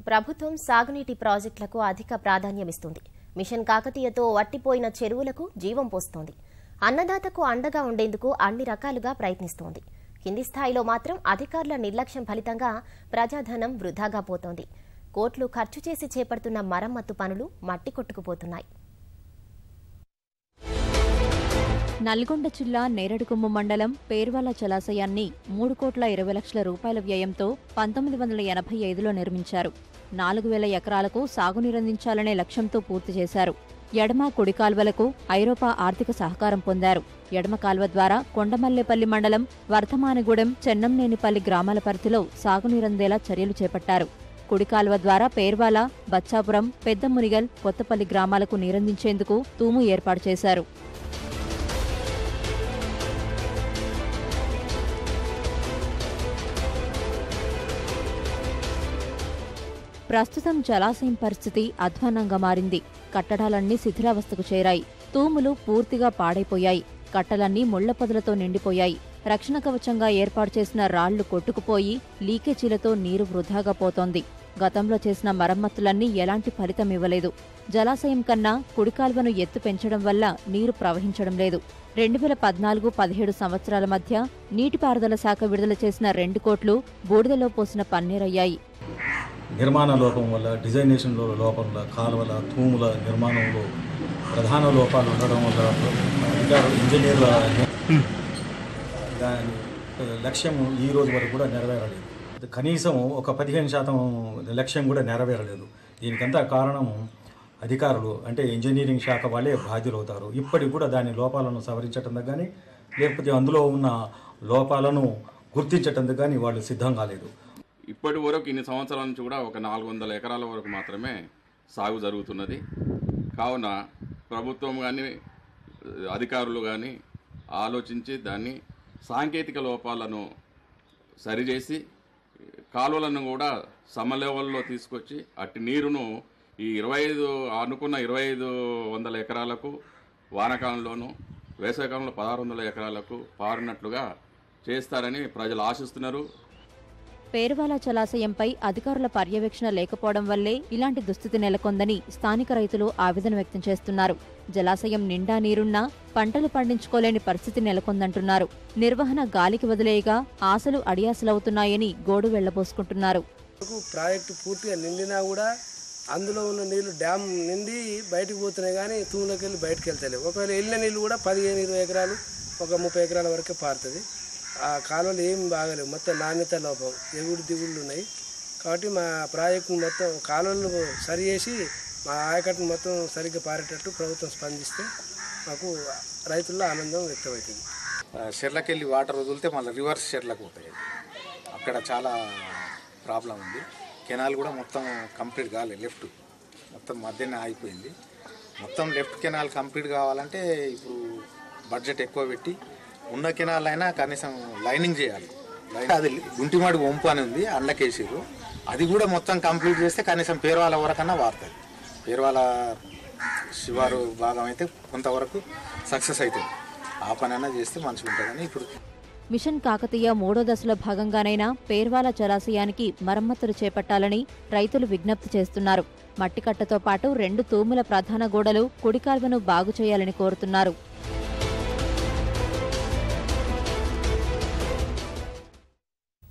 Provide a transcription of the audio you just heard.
ప్రభుత్వం సాగునీటి ప్రాజెక్టులకు అధిక ప్రాధాన్యమిస్తుంది. మిషన్ కాకతీయతో వట్టిపోయిన చెరువులకు జీవం పోస్తోంది. అన్నదాతకు అండగా ఉండేందుకు అన్ని రకాలుగా ప్రయత్నిస్తోంది. కింది స్థాయిలో మాత్రం అధికారుల నిర్లక్ష్యం ఫలితంగా ప్రజాధనం వృధాగా పోతోంది. కోట్లు ఖర్చు చేసి చేపడుతున్న మరమ్మత్తు పనులు మట్టి కొట్టుకుపోతున్నాయి. నల్గొండ జిల్లా నేరడుకొమ్ము మండలం పేర్వాల జలాశయాన్ని 3,20,00,000 రూపాయల వ్యయంతో 1985లో నిర్మించారు. 4,000 ఎకరాలకు సాగునీరందించాలనే లక్ష్యంతో పూర్తి చేశారు. ఎడమ కుడి కాల్వలకు ఐరోపా ఆర్థిక సహకారం పొందారు. ఎడమ కాల్వ ద్వారా కొండమల్లేపల్లి మండలం వర్ధమానగూడెం, చెన్నంనేనిపల్లి గ్రామాల పరిధిలో సాగునీరందేలా చర్యలు చేపట్టారు. కుడి కాల్వ ద్వారా పేర్వాల, బచ్చాపురం, పెద్ద మునిగల్, కొత్తపల్లి గ్రామాలకు నీరందించేందుకు తూము ఏర్పాటు చేశారు. ప్రస్తుతం జలాశయం పరిస్థితి అధ్వాన్నంగా మారింది. కట్టడాలన్నీ శిథిలావస్థకు చేరాయి. తూములు పూర్తిగా పాడైపోయాయి. కట్టలన్నీ ముళ్ల పొదలతో నిండిపోయాయి. రక్షణ కవచంగా ఏర్పాటు చేసిన రాళ్లు కొట్టుకుపోయి లీకేజీలతో నీరు వృధాగా పోతోంది. గతంలో చేసిన మరమ్మతులన్నీ ఎలాంటి ఫలితం ఇవ్వలేదు. జలాశయం కన్నా కుడికాల్వను ఎత్తు పెంచడం వల్ల నీరు ప్రవహించడం లేదు. 2014-17 సంవత్సరాల మధ్య నీటిపారుదల శాఖ విడుదల చేసిన 2 కోట్లు బూడిదలో పోసిన పన్నీరయ్యాయి. నిర్మాణ లోపం వల్ల, డిజైనేషన్ లోపం వల్ల, కాలువల తూముల నిర్మాణంలో ప్రధాన లోపాలు ఉండడం వల్ల ఇంజనీర్ల దాని లక్ష్యం ఈ రోజు వరకు కూడా నెరవేరలేదు. కనీసం ఒక 15% లక్ష్యం కూడా నెరవేరలేదు. దీనికంతా కారణం అధికారులు, అంటే ఇంజనీరింగ్ శాఖ వాళ్ళే బాధ్యులవుతారు. ఇప్పటికి కూడా దాని లోపాలను సవరించటం కానీ, లేకపోతే అందులో ఉన్న లోపాలను గుర్తించటం కానీ వాళ్ళు సిద్ధం కాలేదు. ఇప్పటి వరకు ఇన్ని సంవత్సరాల నుంచి కూడా ఒక 400 ఎకరాల వరకు మాత్రమే సాగు జరుగుతున్నది. కావున ప్రభుత్వం కానీ అధికారులు కానీ ఆలోచించి దాన్ని సాంకేతిక లోపాలను సరిచేసి కాలువలను కూడా సమలెవెల్లో తీసుకొచ్చి అట్టి నీరును ఈ 2500 ఎకరాలకు వానాకాలంలోనూ, వేసవికాలంలో 1600 ఎకరాలకు పారినట్లుగా చేస్తారని ప్రజలు ఆశిస్తున్నారు. పేర్వాల జలాశయంపై అధికారుల పర్యవేక్షణ లేకపోవడం వల్లే ఇలాంటి దుస్థితి నెలకొందని స్థానిక రైతులు ఆవేదన వ్యక్తం చేస్తున్నారు. జలాశయం నిండా నీరున్నా పంటలు పండించుకోలేని పరిస్థితి నెలకొందంటున్నారు. నిర్వహణ గాలికి వదిలేయగా ఆశలు అడియాసలవుతున్నాయని గోడు వెళ్లబోసుకుంటున్నారు. ప్రాజెక్టు పూర్తిగా నిండినా కూడా అందులో ఉన్న నీళ్లు డ్యామ్ నిండి బయటకు పోతున్నాయి, కానీ తూములోకి వెళ్ళి బయటకు వెళ్తలేవు. ఒకవేళ వెళ్ళిన నీళ్ళు కూడా 15-20 ఎకరాలు, ఒక 30 ఎకరాల వరకే పారుతుంది. ఆ కాలువలు ఏం బాగలేవు, మొత్తం నాణ్యత లోపం, ఎగుడు దిగుళ్ళు ఉన్నాయి. కాబట్టి మా ప్రాజెక్టును మొత్తం కాలువలను సరి చేసి మా ఆయకట్టును మొత్తం సరిగ్గా పారేటట్టు ప్రభుత్వం స్పందిస్తే మాకు రైతుల్లో ఆనందం వ్యక్తమవుతుంది. చెర్లకెళ్ళి వాటర్ వదిలితే మళ్ళీ రివర్స్ చెర్లకు పోతాయి. అక్కడ చాలా ప్రాబ్లం ఉంది. కెనాల్ కూడా మొత్తం కంప్లీట్ కాలేదు, లెఫ్ట్ మొత్తం మధ్యనే ఆగిపోయింది. మొత్తం లెఫ్ట్ కెనాల్ కంప్లీట్ కావాలంటే ఇప్పుడు బడ్జెట్ ఎక్కువ పెట్టి ఉన్న కెనాల్ అయినా కనీసం లైనింగ్ చేయాలి. అది గుంటిమాడి వంపు అని ఉంది, అండ్లకేసారు. అది కూడా మొత్తం కంప్లీట్ చేస్తే కనీసం పేర్వాల వరకన్నా వారుతుంది. పేర్వాల శివారు భాగం అయితే కొంతవరకు సక్సెస్ అవుతుంది. ఆ పనైనా చేస్తే మంచిగా ఉంటుందని ఇప్పుడు మిషన్ కాకతీయ 3వ దశలో భాగంగానైనా పేర్వాల జలాశయానికి మరమ్మతులు చేపట్టాలని రైతులు విజ్ఞప్తి చేస్తున్నారు. మట్టికట్టతో పాటు 2 తూముల ప్రధాన గోడలు, కుడికాల్వను బాగు చేయాలని కోరుతున్నారు.